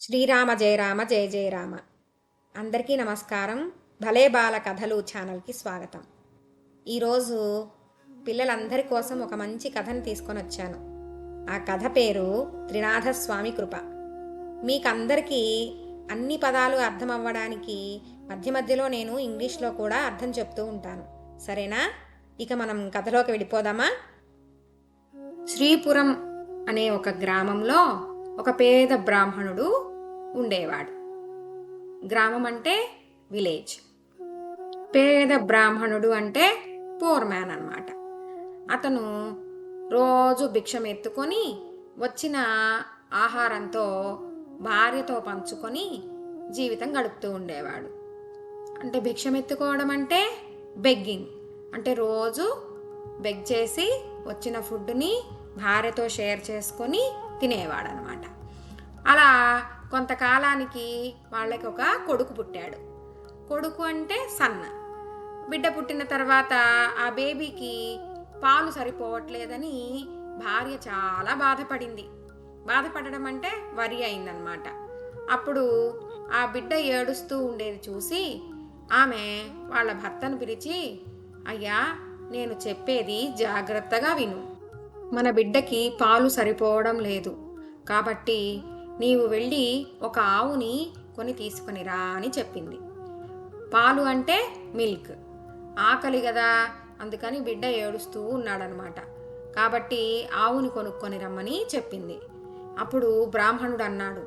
శ్రీరామ జయ రామ జయ జయ రామ. అందరికీ నమస్కారం. భలే బాల కథలు ఛానల్కి స్వాగతం. ఈరోజు పిల్లలందరి కోసం ఒక మంచి కథను తీసుకొని వచ్చాను. ఆ కథ పేరు త్రినాథస్వామి కృప. మీకందరికీ అన్ని పదాలు అర్థం అవ్వడానికి మధ్య మధ్యలో నేను ఇంగ్లీష్లో కూడా అర్థం చెప్తూ ఉంటాను. సరేనా? ఇక మనం కథలోకి వెళ్ళిపోదామా? శ్రీపురం అనే ఒక గ్రామంలో ఒక పేద బ్రాహ్మణుడు ఉండేవాడు. గ్రామం అంటే విలేజ్. పేద బ్రాహ్మణుడు అంటే పూర్ మ్యాన్ అన్నమాట. అతను రోజు భిక్షం ఎత్తుకొని వచ్చిన ఆహారంతో భార్యతో పంచుకొని జీవితం గడుపుతూ ఉండేవాడు. అంటే భిక్షం ఎత్తుకోవడం అంటే బెగ్గింగ్, అంటే రోజు బెగ్ చేసి వచ్చిన ఫుడ్ని భార్యతో షేర్ చేసుకొని తినేవాడు అనమాట. అలా కొంతకాలానికి వాళ్ళకి ఒక కొడుకు పుట్టాడు. కొడుకు అంటే సన్న. బిడ్డ పుట్టిన తర్వాత ఆ బేబీకి పాలు సరిపోవట్లేదని భార్య చాలా బాధపడింది. బాధపడడం అంటే వరి అయిందనమాట. అప్పుడు ఆ బిడ్డ ఏడుస్తూ ఉండేది చూసి ఆమె వాళ్ళ భర్తను పిలిచి, అయ్యా, నేను చెప్పేది జాగ్రత్తగా విను. మన బిడ్డకి పాలు సరిపోవడం లేదు, కాబట్టి నీవు వెళ్ళి ఒక ఆవుని కొని తీసుకొని రా అని చెప్పింది. పాలు అంటే మిల్క్. ఆకలి కదా, అందుకని బిడ్డ ఏడుస్తూ ఉన్నాడనమాట. కాబట్టి ఆవుని కొనుక్కొని రమ్మని చెప్పింది. అప్పుడు బ్రాహ్మణుడు అన్నాడు,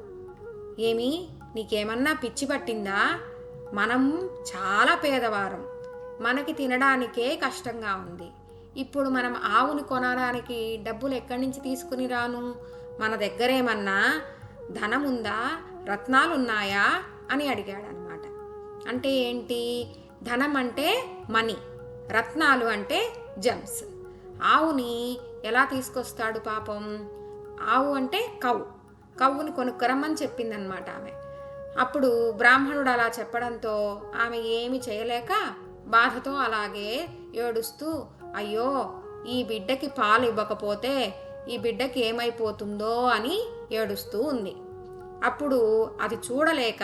ఏమి, నీకేమన్నా పిచ్చి పట్టిందా? మనం చాలా పేదవారం, మనకి తినడానికే కష్టంగా ఉంది. ఇప్పుడు మనం ఆవుని కొనడానికి డబ్బులు ఎక్కడి నుంచి తీసుకుని రాను? మన దగ్గరేమన్నా ధనముందా, రత్నాలున్నాయా అని అడిగాడనమాట. అంటే ఏంటి? ధనం అంటే మనీ, రత్నాలు అంటే జెమ్స్. ఆవుని ఎలా తీసుకొస్తాడు పాపం? ఆవు అంటే కవ్వుని కొనుక్కరమ్మని చెప్పిందనమాట ఆమె. అప్పుడు బ్రాహ్మణుడు అలా చెప్పడంతో ఆమె ఏమి చేయలేక బాధతో అలాగే ఏడుస్తూ, అయ్యో, ఈ బిడ్డకి పాలు ఇవ్వకపోతే ఈ బిడ్డకి ఏమైపోతుందో అని ఏడుస్తూ ఉంది. అప్పుడు అది చూడలేక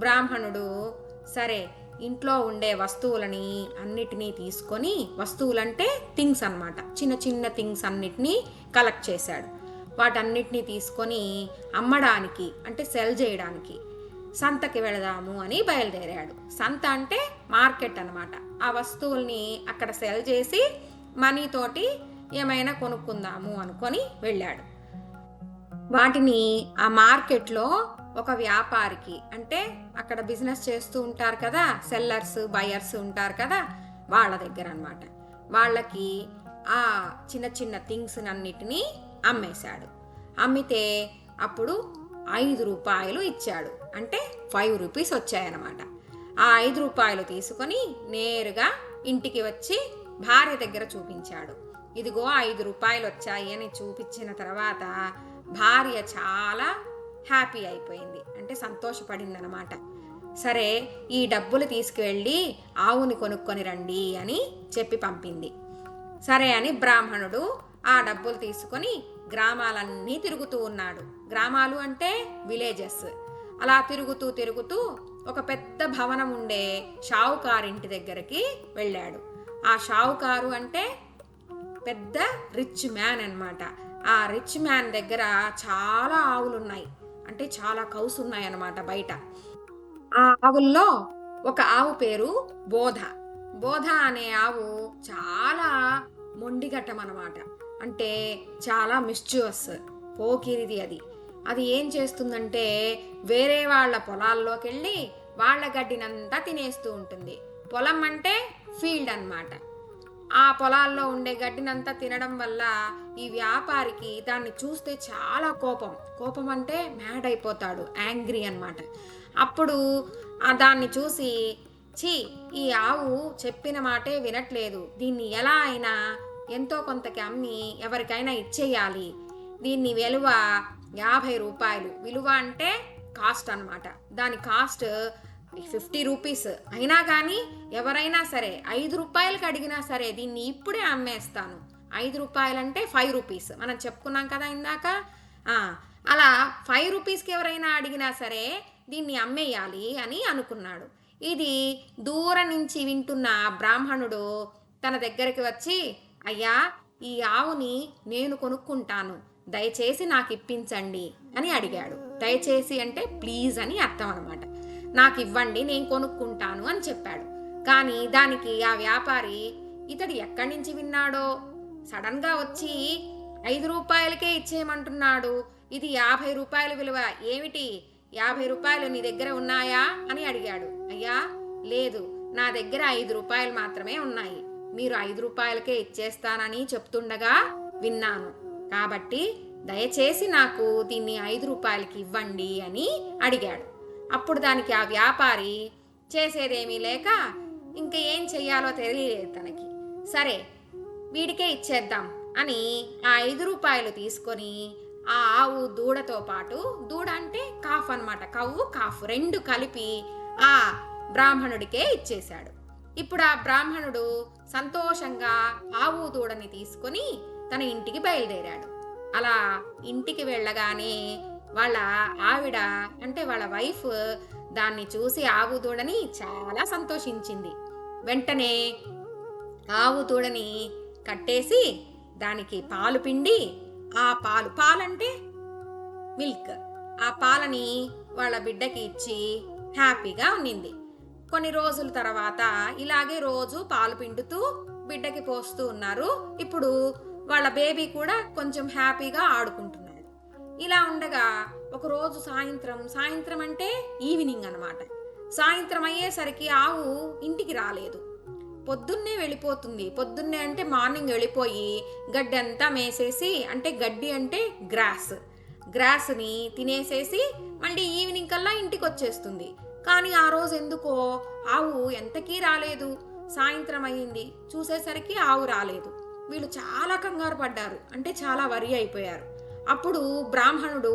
బ్రాహ్మణుడు, సరే, ఇంట్లో ఉండే వస్తువులని అన్నిటినీ తీసుకొని, వస్తువులంటే థింగ్స్ అన్నమాట, చిన్న చిన్న థింగ్స్ అన్నిటినీ కలెక్ట్ చేశాడు. వాటన్నిటినీ తీసుకొని అమ్మడానికి, అంటే సెల్ చేయడానికి సంతకి వెళదాము అని బయలుదేరాడు. సంత అంటే మార్కెట్ అన్నమాట. ఆ వస్తువుల్ని అక్కడ సెల్ చేసి మనీతోటి ఏమైనా కొనుక్కుందాము అనుకొని వెళ్ళాడు. వాటిని ఆ మార్కెట్లో ఒక వ్యాపారికి, అంటే అక్కడ బిజినెస్ చేస్తూ ఉంటారు కదా, సెల్లర్స్ బయర్స్ ఉంటారు కదా, వాళ్ళ దగ్గర అన్నమాట. వాళ్ళకి ఆ చిన్న చిన్న థింగ్స్ అన్నిటినీ అమ్మేశాడు. అమ్మితే అప్పుడు 5 రూపాయలు ఇచ్చాడు, అంటే 5 రూపీస్ వచ్చాయన్నమాట. ఆ 5 రూపాయలు తీసుకొని నేరుగా ఇంటికి వచ్చి భార్య దగ్గర చూపించాడు. ఇదిగో 5 రూపాయలు వచ్చాయి అని చూపించిన తర్వాత భార్య చాలా హ్యాపీ అయిపోయింది, అంటే సంతోషపడింది అనమాట. సరే, ఈ డబ్బులు తీసుకువెళ్ళి ఆవుని కొనుక్కొని రండి అని చెప్పి పంపింది. సరే అని బ్రాహ్మణుడు ఆ డబ్బులు తీసుకొని గ్రామాలన్నీ తిరుగుతూ ఉన్నాడు. గ్రామాలు అంటే విలేజెస్. అలా తిరుగుతూ తిరుగుతూ ఒక పెద్ద భవనం ఉండే షావుకారింటి దగ్గరికి వెళ్ళాడు. ఆ షావుకారు అంటే పెద్ద రిచ్ మ్యాన్ అన్నమాట. ఆ రిచ్ మ్యాన్ దగ్గర చాలా ఆవులు ఉన్నాయి, అంటే చాలా కౌస్ ఉన్నాయి అన్నమాట బయట. ఆ ఆవుల్లో ఒక ఆవు పేరు బోధ. బోధ అనే ఆవు చాలా మొండిగట్టం అన్నమాట, అంటే చాలా మిస్చువస్, పోకిరిది. అది ఏం చేస్తుందంటే వేరే వాళ్ళ పొలాల్లోకి వెళ్ళి వాళ్ళ గడ్డినంతా తినేస్తూ ఉంటుంది. పొలం అంటే ఫీల్డ్ అన్నమాట. ఆ పొలాల్లో ఉండే గడ్డినంతా తినడం వల్ల ఈ వ్యాపారికి దాన్ని చూస్తే చాలా కోపం అంటే మ్యాడ్ అయిపోతాడు, యాంగ్రీ అన్నమాట. అప్పుడు దాన్ని చూసి, ఛీ, ఈ ఆవు చెప్పిన మాటే వినట్లేదు, దీన్ని ఎలా అయినా ఎంతో కొంతకి అమ్మి ఎవరికైనా ఇచ్చేయాలి. దీన్ని విలువ 50 రూపాయలు. విలువ అంటే కాస్ట్ అన్నమాట. దాని కాస్ట్ 50 రూపీస్ అయినా కానీ ఎవరైనా సరే 5 రూపాయలకి అడిగినా సరే దీన్ని ఇప్పుడే అమ్మేస్తాను. 5 రూపాయలంటే 5 రూపీస్ మనం చెప్పుకున్నాం కదా ఇందాక. అలా 5 రూపీస్కి ఎవరైనా అడిగినా సరే దీన్ని అమ్మేయాలి అని అనుకున్నాడు. ఇది దూరం నుంచి వింటున్న బ్రాహ్మణుడు తన దగ్గరికి వచ్చి, అయ్యా, ఈ ఆవుని నేను కొనుక్కుంటాను, దయచేసి నాకు ఇప్పించండి అని అడిగాడు. దయచేసి అంటే ప్లీజ్ అని అర్థం అనమాట. నాకు ఇవ్వండి, నేను కొనుక్కుంటాను అని చెప్పాడు. కానీ దానికి ఆ వ్యాపారి ఇతడు ఎక్కడి నుంచి విన్నాడో సడన్గా వచ్చి 5 రూపాయలకే ఇచ్చేయమంటున్నాడు, ఇది 50 రూపాయల విలువ, ఏమిటి 50 రూపాయలు నీ దగ్గర ఉన్నాయా అని అడిగాడు. అయ్యా, లేదు, నా దగ్గర 5 రూపాయలు మాత్రమే ఉన్నాయి, మీరు 5 రూపాయలకే ఇచ్చేస్తానని చెప్తుండగా విన్నాను, కాబట్టి దయచేసి నాకు దీన్ని 5 రూపాయలకి ఇవ్వండి అని అడిగాడు. అప్పుడు దానికి ఆ వ్యాపారి చేసేదేమీ లేక ఇంకా ఏం చెయ్యాలో తెలియలేదు తనకి. సరే, వీడికే ఇచ్చేద్దాం అని ఆ 5 రూపాయలు తీసుకొని ఆ ఆవు దూడతో పాటు, దూడ అంటే కాఫ్ అనమాట, కవ్వు కాఫ్ రెండు కలిపి ఆ బ్రాహ్మణుడికే ఇచ్చేశాడు. ఇప్పుడు ఆ బ్రాహ్మణుడు సంతోషంగా ఆవు దూడని తీసుకొని తన ఇంటికి బయలుదేరాడు. అలా ఇంటికి వెళ్ళగానే వాళ్ళ ఆవిడ అంటే వాళ్ళ వైఫ్ దాన్ని చూసి ఆవు దూడని చాలా సంతోషించింది. వెంటనే ఆవు దూడని కట్టేసి దానికి పాలు పిండి, ఆ పాలంటే మిల్క్, ఆ పాలని వాళ్ళ బిడ్డకి ఇచ్చి హ్యాపీగా ఉన్నింది. కొన్ని రోజుల తర్వాత ఇలాగే రోజు పాలు పిండుతూ బిడ్డకి పోస్తూ ఉన్నారు. ఇప్పుడు వాళ్ళ బేబీ కూడా కొంచెం హ్యాపీగా ఆడుకుంటున్నాడు. ఇలా ఉండగా ఒకరోజు సాయంత్రం అంటే ఈవినింగ్ అనమాట, సాయంత్రం అయ్యేసరికి ఆవు ఇంటికి రాలేదు. పొద్దున్నే వెళ్ళిపోతుంది. పొద్దున్నే అంటే మార్నింగ్ వెళ్ళిపోయి గడ్డి అంతా మేసేసి, అంటే గడ్డి అంటే గ్రాస్ని తినేసేసి మళ్ళీ ఈవినింగ్ కల్లా ఇంటికి వచ్చేస్తుంది. కానీ ఆ రోజు ఎందుకో ఆవు ఎంతకీ రాలేదు. సాయంత్రం అయ్యింది, చూసేసరికి ఆవు రాలేదు. వీళ్ళు చాలా కంగారు పడ్డారు, అంటే చాలా వరి అయిపోయారు. అప్పుడు బ్రాహ్మణుడు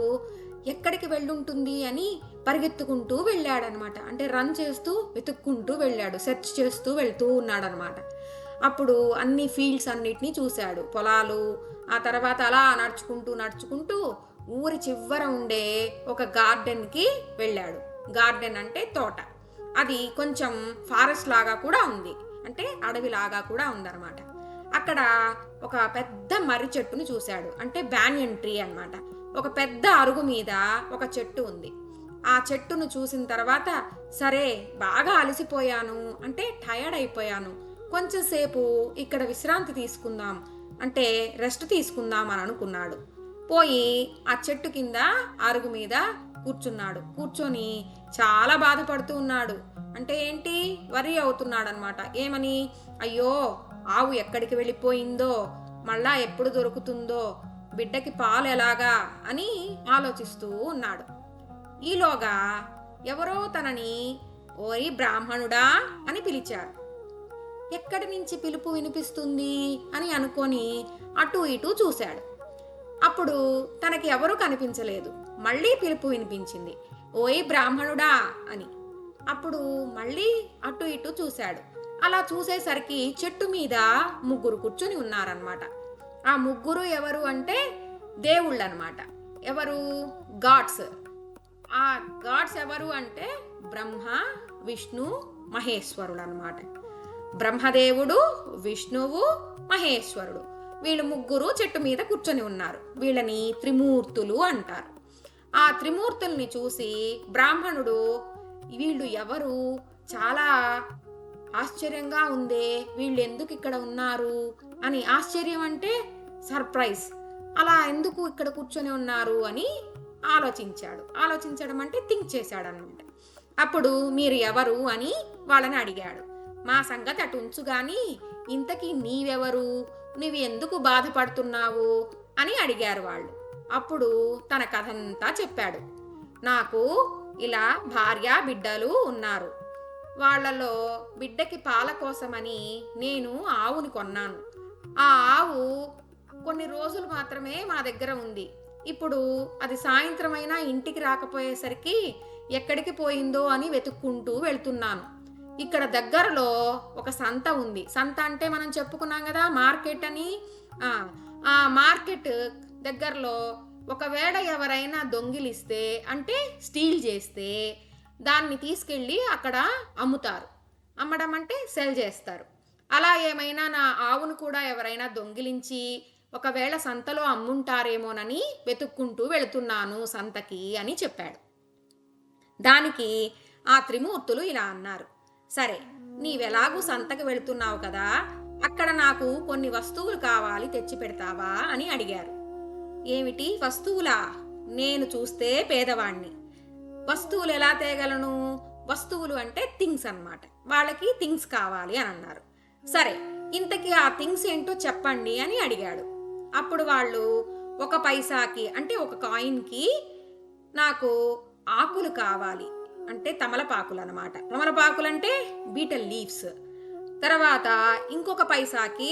ఎక్కడికి వెళ్ళుంటుంది అని పరిగెత్తుకుంటూ వెళ్ళాడనమాట. అంటే రన్ చేస్తూ వెతుక్కుంటూ వెళ్ళాడు, సెర్చ్ చేస్తూ వెళ్తూ ఉన్నాడనమాట. అప్పుడు అన్ని ఫీల్డ్స్ అన్నిటినీ చూశాడు, పొలాలు. ఆ తర్వాత అలా నడుచుకుంటూ ఊరి చివర ఉండే ఒక గార్డెన్కి వెళ్ళాడు. గార్డెన్ అంటే తోట. అది కొంచెం ఫారెస్ట్ లాగా కూడా ఉంది, అంటే అడవిలాగా కూడా ఉందన్నమాట. అక్కడ ఒక పెద్ద మర్రి చెట్టును చూశాడు, అంటే బ్యానియన్ ట్రీ అన్నమాట. ఒక పెద్ద అరుగు మీద ఒక చెట్టు ఉంది. ఆ చెట్టును చూసిన తర్వాత, సరే, బాగా అలసిపోయాను, అంటే టయర్డ్ అయిపోయాను, కొంచెం సేపు ఇక్కడ విశ్రాంతి తీసుకుందాం, అంటే రెస్ట్ తీసుకుందాం అని అనుకున్నాడు. పోయి ఆ చెట్టు కింద అరుగు మీద కూర్చొని చాలా బాధపడుతూ ఉన్నాడు. అంటే ఏంటి, వరి అవుతున్నాడు అనమాట. ఏమని, అయ్యో, ఆవు ఎక్కడికి వెళ్ళిపోయిందో, మళ్ళా ఎప్పుడు దొరుకుతుందో, బిడ్డకి పాలు ఎలాగా అని ఆలోచిస్తూ ఉన్నాడు. ఈలోగా ఎవరో తనని ఓరి బ్రాహ్మణుడా అని పిలిచారు. ఎక్కడి నుంచి పిలుపు వినిపిస్తుంది అని అనుకొని అటు ఇటు చూశాడు. అప్పుడు తనకి ఎవరూ కనిపించలేదు. మళ్ళీ పిలుపు వినిపించింది, ఓయ్ బ్రాహ్మణుడా అని. అప్పుడు మళ్ళీ అటు ఇటు చూశాడు. అలా చూసేసరికి చెట్టు మీద ముగ్గురు కూర్చొని ఉన్నారనమాట. ఆ ముగ్గురు ఎవరు అంటే దేవుళ్ళు అనమాట. ఎవరు, గాడ్స్. ఆ గాడ్స్ ఎవరు అంటే బ్రహ్మ, విష్ణు, మహేశ్వరుడు అనమాట. బ్రహ్మదేవుడు, విష్ణువు, మహేశ్వరుడు, వీళ్ళు ముగ్గురు చెట్టు మీద కూర్చొని ఉన్నారు. వీళ్ళని త్రిమూర్తులు అంటారు. ఆ త్రిమూర్తుల్ని చూసి బ్రాహ్మణుడు, వీళ్ళు ఎవరు, చాలా ఆశ్చర్యంగా ఉందే, వీళ్ళు ఎందుకు ఇక్కడ ఉన్నారు అని, ఆశ్చర్యం అంటే సర్ప్రైజ్, అలా ఎందుకు ఇక్కడ కూర్చొని ఉన్నారు అని ఆలోచించడం అంటే థింక్ చేశాడు అనమాట. అప్పుడు మీరు ఎవరు అని వాళ్ళని అడిగాడు. మా సంగతి అటు ఉంచు గాని, ఇంతకీ నీవెవరు, నువ్వు ఎందుకు బాధపడుతున్నావు అని అడిగారు వాళ్ళు. అప్పుడు తన కథంతా చెప్పాడు. నాకు ఇలా భార్య బిడ్డలు ఉన్నారు, వాళ్లలో బిడ్డకి పాల కోసమని నేను ఆవుని కొన్నాను. ఆ ఆవు కొన్ని రోజులు మాత్రమే మా దగ్గర ఉంది. ఇప్పుడు అది సాయంత్రం అయినా ఇంటికి రాకపోయేసరికి ఎక్కడికి పోయిందో అని వెతుక్కుంటూ వెళ్తున్నాను. ఇక్కడ దగ్గరలో ఒక సంత ఉంది. సంత అంటే మనం చెప్పుకున్నాం కదా, మార్కెట్ అని. ఆ మార్కెట్ దగ్గరలో ఒకవేళ ఎవరైనా దొంగిలిస్తే అంటే స్టీల్ చేస్తే దాన్ని తీసుకెళ్ళి అక్కడ అమ్ముతారు. అమ్మడం అంటే సెల్ చేస్తారు. అలా ఏమైనా నా ఆవును కూడా ఎవరైనా దొంగిలించి ఒకవేళ సంతలో అమ్ముంటారేమోనని వెతుక్కుంటూ వెళుతున్నాను సంతకి అని చెప్పాడు. దానికి ఆ త్రిమూర్తులు ఇలా అన్నారు, సరే నీవెలాగూ సంతకి వెళుతున్నావు కదా, అక్కడ నాకు కొన్ని వస్తువులు కావాలి, తెచ్చి పెడతావా అని అడిగారు. ఏమిటి వస్తువులా? నేను చూస్తే పేదవాణ్ణి, వస్తువులు ఎలా తేగలను? వస్తువులు అంటే థింగ్స్ అన్నమాట. వాళ్ళకి థింగ్స్ కావాలి అని అన్నారు. సరే ఇంతకీ ఆ థింగ్స్ ఏంటో చెప్పండి అని అడిగాడు. అప్పుడు వాళ్ళు ఒక పైసాకి అంటే ఒక కాయిన్కి నాకు ఆకులు కావాలి అంటే తమలపాకులు అనమాట. తమలపాకులు అంటే బీటల్ లీవ్స్. తర్వాత ఇంకొక పైసాకి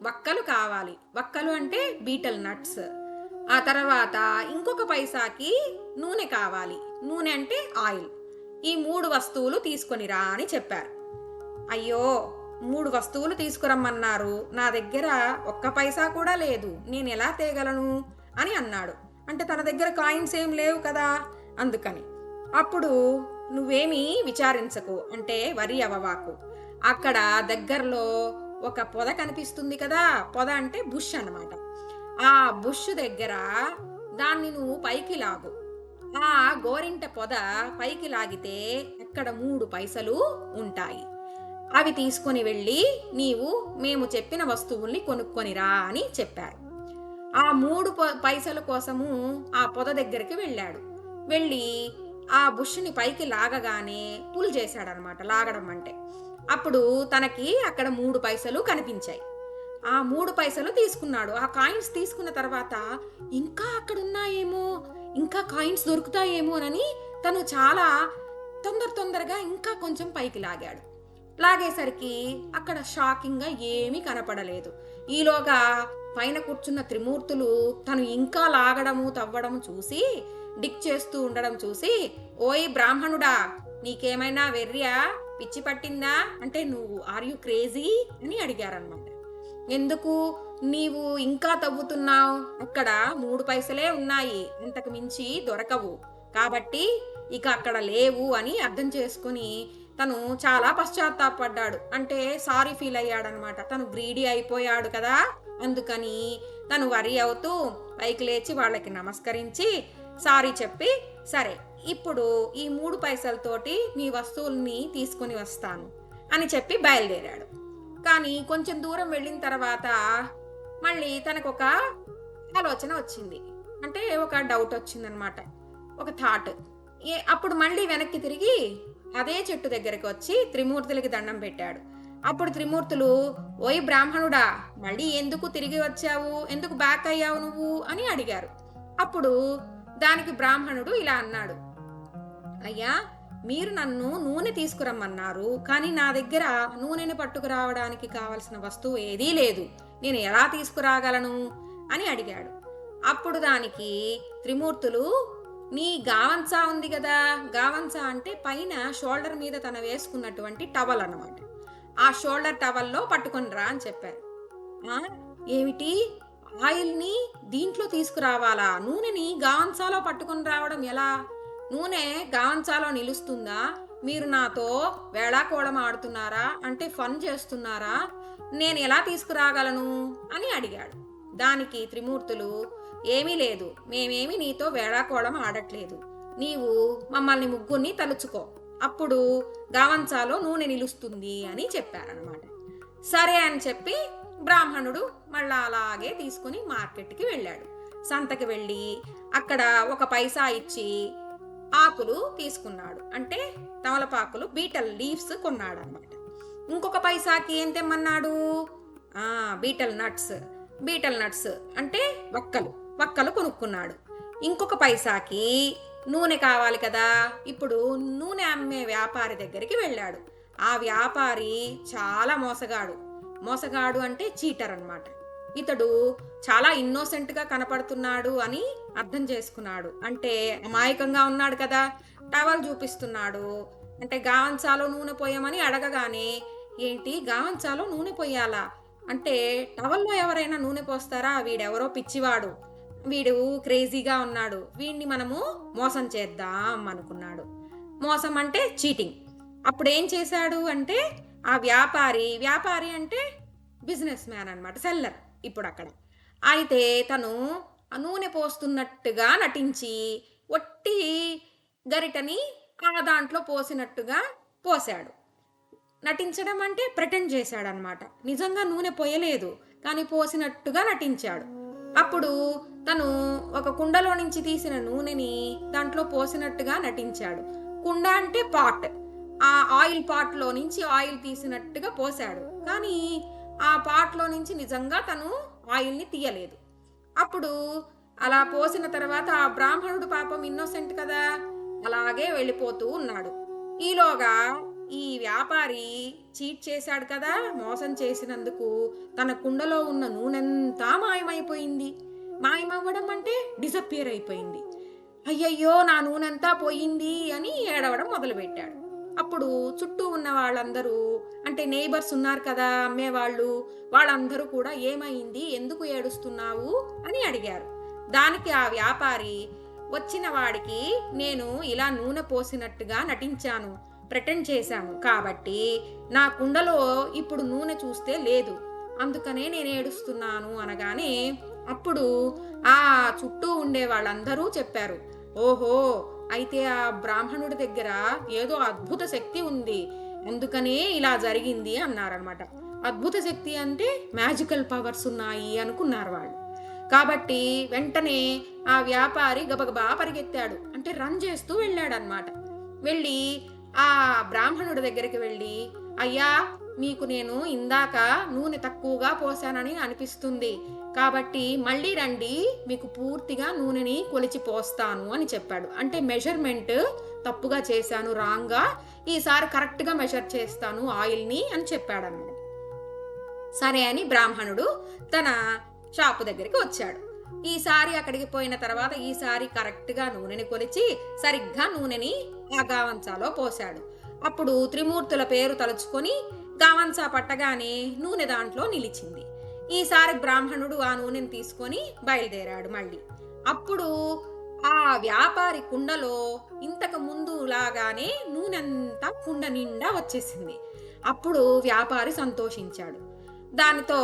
వక్కలు కావాలి. వక్కలు అంటే బీటల్ నట్స్. ఆ తర్వాత ఇంకొక పైసాకి నూనె కావాలి. నూనె అంటే ఆయిల్. ఈ 3 వస్తువులు తీసుకొని రా అని చెప్పారు. అయ్యో 3 వస్తువులు తీసుకురమ్మన్నారు, నా దగ్గర ఒక్క పైసా కూడా లేదు, నేను ఎలా తేగలను అని అన్నాడు. అంటే తన దగ్గర కాయిన్స్ ఏం లేవు కదా, అందుకని. అప్పుడు నువ్వేమీ విచారించకు అంటే వరి అవ్వవాకు, అక్కడ దగ్గరలో ఒక పొద కనిపిస్తుంది కదా, పొద అంటే బుష్ అన్నమాట. ఆ బుష్ దగ్గర దాన్ని నువ్వు పైకి లాగు. ఆ గోరింట పొద పైకి లాగితే అక్కడ 3 పైసలు ఉంటాయి. అవి తీసుకొని వెళ్ళి నీవు మేము చెప్పిన వస్తువుల్ని కొనుక్కొనిరా అని చెప్పారు. ఆ 3 పైసల కోసము ఆ పొద దగ్గరికి వెళ్ళాడు. వెళ్ళి ఆ బుష్ని పైకి లాగగానే పుల్ చేశాడనమాట. లాగడం అంటే అప్పుడు తనకి అక్కడ 3 పైసలు కనిపించాయి. ఆ 3 పైసలు తీసుకున్నాడు. ఆ కాయిన్స్ తీసుకున్న తర్వాత ఇంకా అక్కడ ఉన్నాయేమో, ఇంకా కాయిన్స్ దొరుకుతాయేమోనని తను చాలా తొందరగా ఇంకా కొంచెం పైకి లాగాడు. లాగేసరికి అక్కడ షాకింగ్గా ఏమీ కనపడలేదు. ఈలోగా పైన కూర్చున్న త్రిమూర్తులు తను ఇంకా లాగడము తవ్వడము చూసి, డిక్ చేస్తూ ఉండడం చూసి, ఓయ్ బ్రాహ్మణుడా, నీకేమైనా వెర్రియా, పిచ్చి పట్టిందా అంటే నువ్వు ఆర్ యు క్రేజీ అని అడిగారనమాట. ఎందుకు నీవు ఇంకా తవ్వుతున్నావు? అక్కడ 3 పైసలే ఉన్నాయి, ఇంతకు మించి దొరకవు, కాబట్టి ఇక అక్కడ లేవు అని అర్థం చేసుకుని తను చాలా పశ్చాత్తాపడ్డాడు. అంటే సారీ ఫీల్ అయ్యాడనమాట. తను గ్రీడీ అయిపోయాడు కదా, అందుకని తను వరి అవుతూ పైకి లేచి వాళ్ళకి నమస్కరించి సారీ చెప్పి, సరే ఇప్పుడు ఈ 3 పైసలతోటి మీ వస్తువుల్ని తీసుకుని వస్తాను అని చెప్పి బయలుదేరాడు. కానీ కొంచెం దూరం వెళ్ళిన తర్వాత మళ్ళీ తనకొక ఆలోచన వచ్చింది. అంటే ఒక డౌట్ వచ్చిందనమాట, ఒక థాట్. అప్పుడు మళ్ళీ వెనక్కి తిరిగి అదే చెట్టు దగ్గరికి వచ్చి త్రిమూర్తులకి దండం పెట్టాడు. అప్పుడు త్రిమూర్తులు, ఓయ్ బ్రాహ్మణుడా, మళ్ళీ ఎందుకు తిరిగి వచ్చావు, ఎందుకు బ్యాక్ అయ్యావు నువ్వు అని అడిగారు. అప్పుడు దానికి బ్రాహ్మణుడు ఇలా అన్నాడు, అయ్యా మీరు నన్ను నూనె తీసుకురమ్మన్నారు, కానీ నా దగ్గర నూనెని పట్టుకురావడానికి కావలసిన వస్తువు ఏదీ లేదు, నేను ఎలా తీసుకురాగలను అని అడిగాడు. అప్పుడు దానికి త్రిమూర్తులు, నీ గావంసా ఉంది కదా, గావంసా అంటే పైన షోల్డర్ మీద తన వేసుకున్నటువంటి టవల్ అన్నమాట, ఆ షోల్డర్ టవల్లో పట్టుకొని రా అని చెప్పారు. ఏమిటి, ఆయిల్ని దీంట్లో తీసుకురావాలా, నూనెని గావంసాలో పట్టుకొని రావడం ఎలా, నూనె గావంసాలో నిలుస్తుందా, మీరు నాతో వేళాకోళం ఆడుతున్నారా అంటే ఫన్ చేస్తున్నారా, నేను ఎలా తీసుకురాగలను అని అడిగాడు. దానికి త్రిమూర్తులు, ఏమీ లేదు, మేమేమి నీతో వేళాకోళం ఆడట్లేదు, నీవు మమ్మల్ని ముగ్గురిని తలుచుకో, అప్పుడు గావంసాలో నూనె నిలుస్తుంది అని చెప్పారనమాట. సరే అని చెప్పి బ్రాహ్మణుడు మళ్ళా అలాగే తీసుకుని మార్కెట్కి వెళ్ళాడు. సంతకి వెళ్ళి అక్కడ ఒక పైసా ఇచ్చి ఆకులు తీసుకున్నాడు. అంటే తమలపాకులు బీటల్ లీవ్స్ కొన్నాడు అనమాట. ఇంకొక పైసాకి ఏం తెమ్మన్నాడు, బీటల్ నట్స్ అంటే వక్కలు కొనుక్కున్నాడు. ఇంకొక పైసాకి నూనె కావాలి కదా, ఇప్పుడు నూనె అమ్మే వ్యాపారి దగ్గరికి వెళ్ళాడు. ఆ వ్యాపారి చాలా మోసగాడు అంటే చీటర్ అన్నమాట. ఇతడు చాలా ఇన్నోసెంట్గా కనపడుతున్నాడు అని అర్థం చేసుకున్నాడు. అంటే అమాయకంగా ఉన్నాడు కదా, టవల్ చూపిస్తున్నాడు. అంటే గావంసాలో నూనె పోయమని అడగగానే, ఏంటి గావంసాలో నూనె పోయాలా అంటే టవల్లో ఎవరైనా నూనె పోస్తారా, వీడెవరో పిచ్చివాడు, వీడు క్రేజీగా ఉన్నాడు, వీడిని మనము మోసం చేద్దాం అనుకున్నాడు. మోసం అంటే చీటింగ్. అప్పుడు ఏం చేశాడు అంటే ఆ వ్యాపారి అంటే బిజినెస్ మ్యాన్ అనమాట, సెల్లర్ ఇప్పుడు అక్కడ. అయితే తను ఆ నూనె పోస్తున్నట్టుగా నటించి ఒట్టి గరిటని ఆ దాంట్లో పోసినట్టుగా పోశాడు. నటించడం అంటే ప్రెటెండ్ చేశాడనమాట. నిజంగా నూనె పోయలేదు, కానీ పోసినట్టుగా నటించాడు. అప్పుడు తను ఒక కుండలో నుంచి తీసిన నూనెని దాంట్లో పోసినట్టుగా నటించాడు. కుండ అంటే పాట్. ఆ ఆయిల్ పాట్లో నుంచి ఆయిల్ తీసినట్టుగా పోశాడు, కానీ ఆ పాట్లో నుంచి నిజంగా తను ఆయిల్ని తీయలేదు. అప్పుడు అలా పోసిన తర్వాత ఆ బ్రాహ్మణుడు పాపం ఇన్నోసెంట్ కదా, అలాగే వెళ్ళిపోతూ ఉన్నాడు. ఈలోగా ఈ వ్యాపారి చీట్ చేశాడు కదా, మోసం చేసినందుకు తన కుండలో ఉన్న నూనెంతా మాయమైపోయింది. మాయమవ్వడం అంటే డిసప్పియర్ అయిపోయింది. అయ్యయ్యో నా నూనెంతా పోయింది అని ఏడవడం మొదలుపెట్టాడు. అప్పుడు చుట్టూ ఉన్న వాళ్ళందరూ, అంటే నైబర్స్ ఉన్నారు కదా అమ్మేవాళ్ళు, వాళ్ళందరూ కూడా ఏమైంది, ఎందుకు ఏడుస్తున్నావు అని అడిగారు. దానికి ఆ వ్యాపారి, వచ్చిన వాడికి నేను ఇలా నూనె పోసినట్టుగా నటించాను, ప్రెటెండ్ చేశాను, కాబట్టి నా కుండలో ఇప్పుడు నూనె చూస్తే లేదు, అందుకనే నేను ఏడుస్తున్నాను అనగానే అప్పుడు ఆ చుట్టూ ఉండే వాళ్ళందరూ చెప్పారు, ఓహో అయితే ఆ బ్రాహ్మణుడి దగ్గర ఏదో అద్భుత శక్తి ఉంది, అందుకనే ఇలా జరిగింది అన్నారనమాట. అద్భుత శక్తి అంటే మ్యాజికల్ పవర్స్ ఉన్నాయి అనుకున్నారు వాళ్ళు. కాబట్టి వెంటనే ఆ వ్యాపారి గబగబా పరిగెత్తాడు, అంటే రన్ చేస్తూ వెళ్ళాడనమాట. వెళ్ళి ఆ బ్రాహ్మణుడి దగ్గరికి వెళ్ళి, అయ్యా మీకు నేను ఇందాక నూనె తక్కువగా పోసానని అనిపిస్తుంది, కాబట్టి మళ్ళీ రండి, మీకు పూర్తిగా నూనెని కొలిచి పోస్తాను అని చెప్పాడు. అంటే మెజర్మెంట్ తప్పుగా చేశాను, రాంగ్గా, ఈసారి కరెక్ట్గా మెజర్ చేస్తాను ఆయిల్ని అని చెప్పాడన్నమాట. సరే అని బ్రాహ్మణుడు తన షాపు దగ్గరికి వచ్చాడు. ఈసారి అక్కడికి పోయిన తర్వాత ఈసారి కరెక్ట్గా నూనెని కొలిచి సరిగ్గా నూనెని ఆ గావంచాలో పోశాడు. అప్పుడు త్రిమూర్తుల పేరు తలుచుకొని గావంచా పట్టగానే నూనె దాంట్లో నిలిచింది. ఈసారి బ్రాహ్మణుడు ఆ నూనెని తీసుకొని బయలుదేరాడు మళ్ళీ. అప్పుడు ఆ వ్యాపారి కుండలో ఇంతకు ముందు లాగానే నూనెంతా కుండ నిండా వచ్చేసింది. అప్పుడు వ్యాపారి సంతోషించాడు. దానితో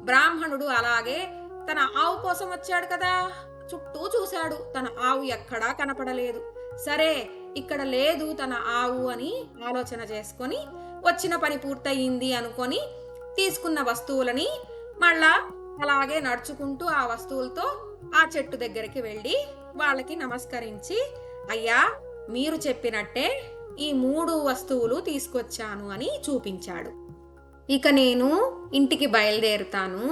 బ్రాహ్మణుడు అలాగే తన ఆవు కోసం వచ్చాడు కదా, చుట్టూ చూశాడు, తన ఆవు ఎక్కడా కనపడలేదు. సరే ఇక్కడ లేదు తన ఆవు అని ఆలోచన చేసుకొని వచ్చిన పని పూర్తయింది అనుకొని తీసుకున్న వస్తువులని మళ్ళా అలాగే నడుచుకుంటూ ఆ వస్తువులతో ఆ చెట్టు దగ్గరికి వెళ్ళి వాళ్ళకి నమస్కరించి, అయ్యా మీరు చెప్పినట్టే ఈ 3 వస్తువులు తీసుకొచ్చాను అని చూపించాడు. ఇక నేను ఇంటికి బయలుదేరుతాను,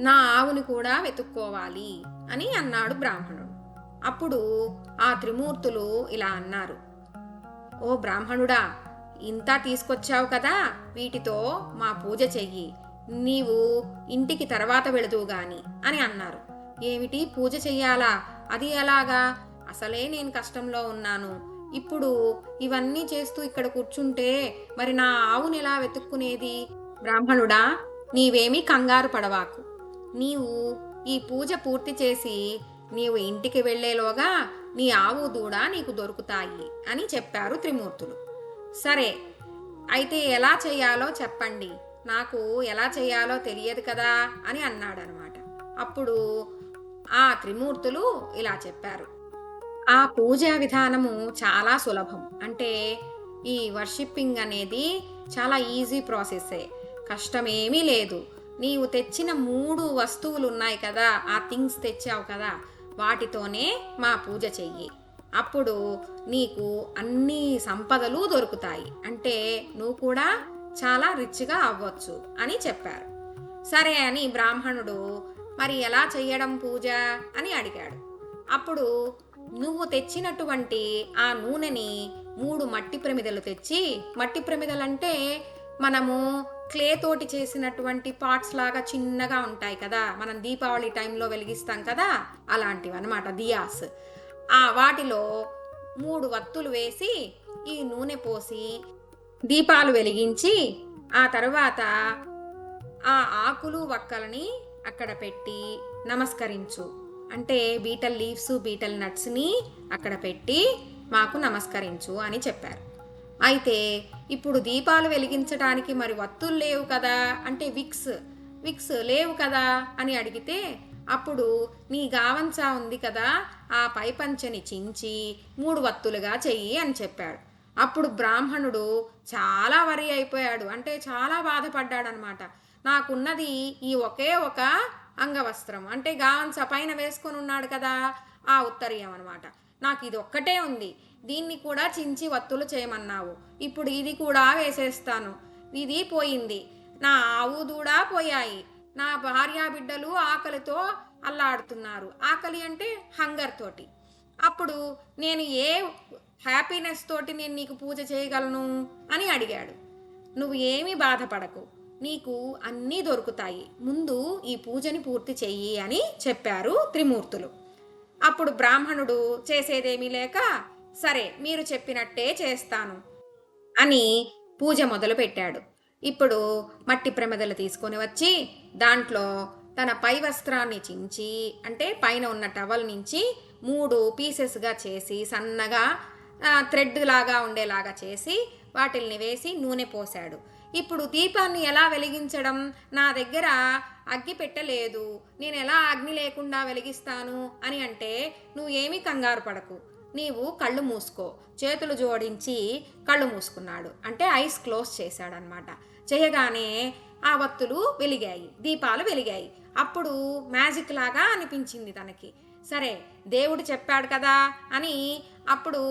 నా ఆవుని కూడా వెతుక్కోవాలి అని అన్నాడు బ్రాహ్మణుడు. అప్పుడు ఆ త్రిమూర్తులు ఇలా అన్నారు, ఓ బ్రాహ్మణుడా, ఇంతా తీసుకొచ్చావు కదా, వీటితో మా పూజ చెయ్యి, నీవు ఇంటికి తర్వాత వెళుదువు గాని అని అన్నారు. ఏమిటి పూజ చెయ్యాలా, అది ఎలాగా, అసలే నేను కష్టంలో ఉన్నాను, ఇప్పుడు ఇవన్నీ చేస్తూ ఇక్కడ కూర్చుంటే మరి నా ఆవుని ఎలా వెతుక్కునేది? బ్రాహ్మణుడా, నీవేమీ కంగారు పడవాకు, నీవు ఈ పూజ పూర్తి చేసి నీవు ఇంటికి వెళ్లేలోగా నీ ఆవు దూడ నీకు దొరుకుతాయి అని చెప్పారు త్రిమూర్తులు. సరే అయితే ఎలా చెయ్యాలో చెప్పండి, నాకు ఎలా చెయ్యాలో తెలియదు కదా అని అన్నాడనమాట. అప్పుడు ఆ త్రిమూర్తులు ఇలా చెప్పారు, ఆ పూజా విధానము చాలా సులభం, అంటే ఈ వర్షిప్పింగ్ అనేది చాలా ఈజీ ప్రాసెస్సే, కష్టమేమీ లేదు. నీవు తెచ్చిన 3 వస్తువులు ఉన్నాయి కదా, ఆ థింగ్స్ తెచ్చావు కదా, వాటితోనే మా పూజ చెయ్యి, అప్పుడు నీకు అన్ని సంపదలు దొరుకుతాయి, అంటే నువ్వు కూడా చాలా రిచ్గా అవ్వచ్చు అని చెప్పారు. సరే అని బ్రాహ్మణుడు మరి ఎలా చెయ్యడం పూజ అని అడిగాడు. అప్పుడు నువ్వు తెచ్చినటువంటి ఆ నూనెని 3 మట్టి ప్రమిదలు తెచ్చి, మట్టి ప్రమిదలంటే మనము క్లే తోటి చేసినటువంటి పాట్స్ లాగా చిన్నగా ఉంటాయి కదా, మనం దీపావళి టైంలో వెలిగిస్తాం కదా, అలాంటివి అన్నమాట, దియాస్. ఆ వాటిలో 3 వత్తులు వేసి ఈ నూనె పోసి దీపాలు వెలిగించి ఆ తర్వాత ఆ ఆకులు వక్కలని అక్కడ పెట్టి నమస్కరించు. అంటే బీటల్ లీవ్స్ బీటల్ నట్స్ని అక్కడ పెట్టి మాకు నమస్కరించు అని చెప్పారు. అయితే ఇప్పుడు దీపాలు వెలిగించడానికి మరి వత్తులు లేవు కదా, అంటే విక్స్ విక్స్ లేవు కదా అని అడిగితే అప్పుడు నీ గావంచా ఉంది కదా, ఆ పైపంచని చించి 3 వత్తులుగా చెయ్యి అని చెప్పాడు. అప్పుడు బ్రాహ్మణుడు చాలా వరి అయిపోయాడు, అంటే చాలా బాధపడ్డాడనమాట. నాకున్నది ఈ ఒకే ఒక అంగవస్త్రం, అంటే గావంచ పైన వేసుకొని ఉన్నాడు కదా ఆ ఉత్తరీయం అనమాట. నాకు ఇది ఒక్కటే ఉంది, దీన్ని కూడా చించి వత్తులు చేయమన్నావు, ఇప్పుడు ఇది కూడా వేసేస్తాను. ఇది పోయింది, నా ఆవు దూడ పోయాయి, నా భార్యా బిడ్డలు ఆకలితో అల్లాడుతున్నారు. ఆకలి అంటే హంగర్ తోటి. అప్పుడు నేను ఏ హ్యాపీనెస్ తోటి నేను నీకు పూజ చేయగలను అని అడిగాడు. నువ్వు ఏమీ బాధపడకు, నీకు అన్నీ దొరుకుతాయి, ముందు ఈ పూజని పూర్తి చెయ్యి అని చెప్పారు త్రిమూర్తులు. అప్పుడు బ్రాహ్మణుడు చేసేదేమీ లేక, సరే మీరు చెప్పినట్టే చేస్తాను అని పూజ మొదలుపెట్టాడు. ఇప్పుడు మట్టి ప్రమిదలు తీసుకొని వచ్చి దాంట్లో తన పై వస్త్రాన్ని చించి, అంటే పైన ఉన్న టవల్ నుంచి 3 పీసెస్గా చేసి సన్నగా థ్రెడ్ లాగా ఉండేలాగా చేసి వాటిల్ని వేసి నూనె పోశాడు. ఇప్పుడు దీపాన్ని ఎలా వెలిగించడం, నా దగ్గర అగ్గి పెట్టలేదు, నేను ఎలా అగ్ని లేకుండా వెలిగిస్తాను అని అంటే, నువ్వు ఏమీ కంగారు పడకు, నీవు కళ్ళు మూసుకో. చేతులు జోడించి కళ్ళు మూసుకున్నాడు, అంటే ఐస్ క్లోజ్ చేశాడనమాట. చేయగానే ఆ వత్తులు వెలిగాయి, దీపాలు వెలిగాయి. అప్పుడు మ్యాజిక్ లాగా అనిపించింది తనకి. సరే దేవుడు చెప్పాడు కదా అని అప్పుడు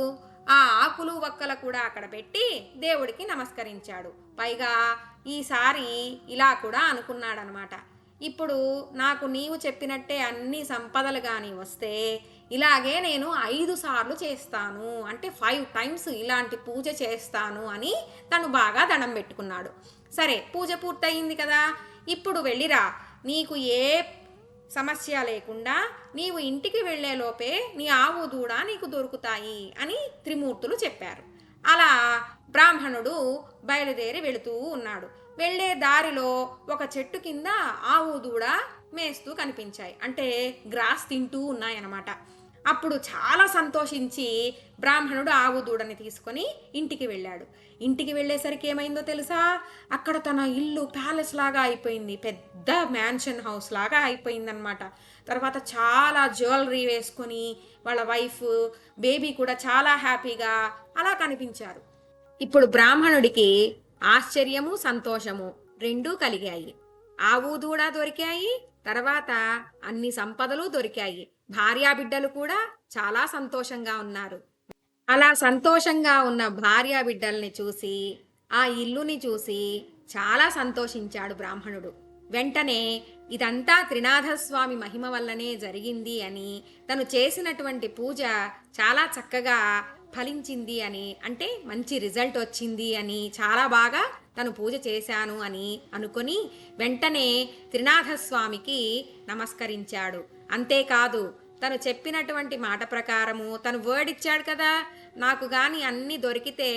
ఆ ఆకులు వక్కలు కూడా అక్కడ పెట్టి దేవుడికి నమస్కరించాడు. పైగా ఈసారి ఇలా కూడా అనుకున్నాడనమాట, ఇప్పుడు నాకు నీవు చెప్పినట్టే అన్ని సంపదలు కానీ వస్తే ఇలాగే నేను 5 సార్లు చేస్తాను, అంటే 5 టైమ్స్ ఇలాంటి పూజ చేస్తాను అని తను బాగా దండం పెట్టుకున్నాడు. సరే పూజ పూర్తయింది కదా, ఇప్పుడు వెళ్ళిరా, నీకు ఏ సమస్య లేకుండా నీవు ఇంటికి వెళ్ళేలోపే నీ ఆవు దూడ నీకు దొరుకుతాయి అని త్రిమూర్తులు చెప్పారు. అలా బ్రాహ్మణుడు బయలుదేరి వెళుతూ ఉన్నాడు. వెళ్ళే దారిలో ఒక చెట్టు కింద ఆవు దూడ మేస్తూ కనిపించాయి, అంటే గ్రాస్ తింటూ ఉన్నాయన్నమాట. అప్పుడు చాలా సంతోషించి బ్రాహ్మణుడు ఆవు దూడని తీసుకొని ఇంటికి వెళ్ళాడు. ఇంటికి వెళ్ళేసరికి ఏమైందో తెలుసా, అక్కడ తన ఇల్లు ప్యాలెస్ లాగా అయిపోయింది, పెద్ద మ్యాన్షన్ హౌస్ లాగా అయిపోయిందనమాట. తర్వాత చాలా జ్యువెలరీ వేసుకొని వాళ్ళ వైఫ్ బేబీ కూడా చాలా హ్యాపీగా అలా కనిపించారు. ఇప్పుడు బ్రాహ్మణుడికి ఆశ్చర్యము సంతోషము రెండూ కలిగాయి. ఆవు దూడ దొరికాయి, తర్వాత అన్ని సంపదలు దొరికాయి, భార్యాబిడ్డలు కూడా చాలా సంతోషంగా ఉన్నారు. అలా సంతోషంగా ఉన్న భార్యాబిడ్డల్ని చూసి ఆ ఇల్లుని చూసి చాలా సంతోషించాడు బ్రాహ్మణుడు. వెంటనే ఇదంతా త్రినాథస్వామి మహిమ వల్లనే జరిగింది అని, తను చేసినటువంటి పూజ చాలా చక్కగా ఫలించింది అని, అంటే మంచి రిజల్ట్ వచ్చింది అని, చాలా బాగా తను పూజ చేశాను అని అనుకొని వెంటనే త్రినాథస్వామికి నమస్కరించాడు. అంతేకాదు తను చెప్పినటువంటి మాట ప్రకారము తను వర్డ్ ఇచ్చాడు కదా, నాకు కానీ అన్నీ దొరికితే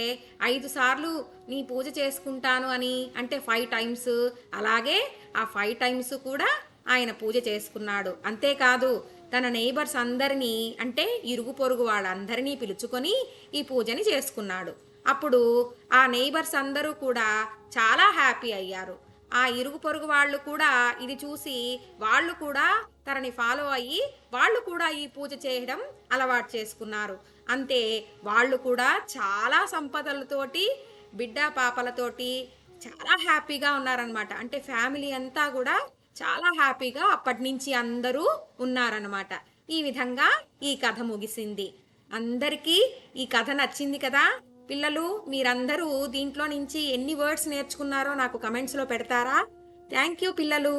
5 సార్లు నీ పూజ చేసుకుంటాను అని, అంటే 5 టైమ్స్, అలాగే ఆ 5 టైమ్స్ కూడా ఆయన పూజ చేసుకున్నాడు. అంతేకాదు తన నైబర్స్ అందరినీ, అంటే ఇరుగు పొరుగు వాళ్ళందరినీ పిలుచుకొని ఈ పూజని చేసుకున్నాడు. అప్పుడు ఆ నైబర్స్ అందరూ కూడా చాలా హ్యాపీ అయ్యారు. ఆ ఇరుగు పొరుగు వాళ్ళు కూడా ఇది చూసి వాళ్ళు కూడా తనని ఫాలో అయ్యి వాళ్ళు కూడా ఈ పూజ చేయడం అలవాటు చేసుకున్నారు. అంతే, వాళ్ళు కూడా చాలా సంపదలతోటి బిడ్డ పాపలతోటి చాలా హ్యాపీగా ఉన్నారనమాట. అంటే ఫ్యామిలీ అంతా కూడా చాలా హ్యాపీగా అప్పటి నుంచి అందరూ ఉన్నారనమాట. ఈ విధంగా ఈ కథ ముగిసింది. అందరికీ ఈ కథ నచ్చింది కదా పిల్లలు? మీరందరూ దీంట్లో నుంచి ఎన్ని వర్డ్స్ నేర్చుకున్నారో నాకు కమెంట్స్లో పెడతారా? థ్యాంక్ యూ పిల్లలు.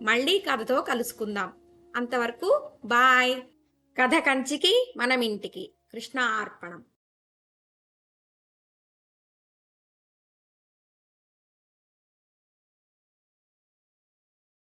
మళ్ళీ కథతో కలుసుకుందాం. అంతవరకు బాయ్. కథ కంచికి మనం ఇంటికి. కృష్ణ అర్పణం.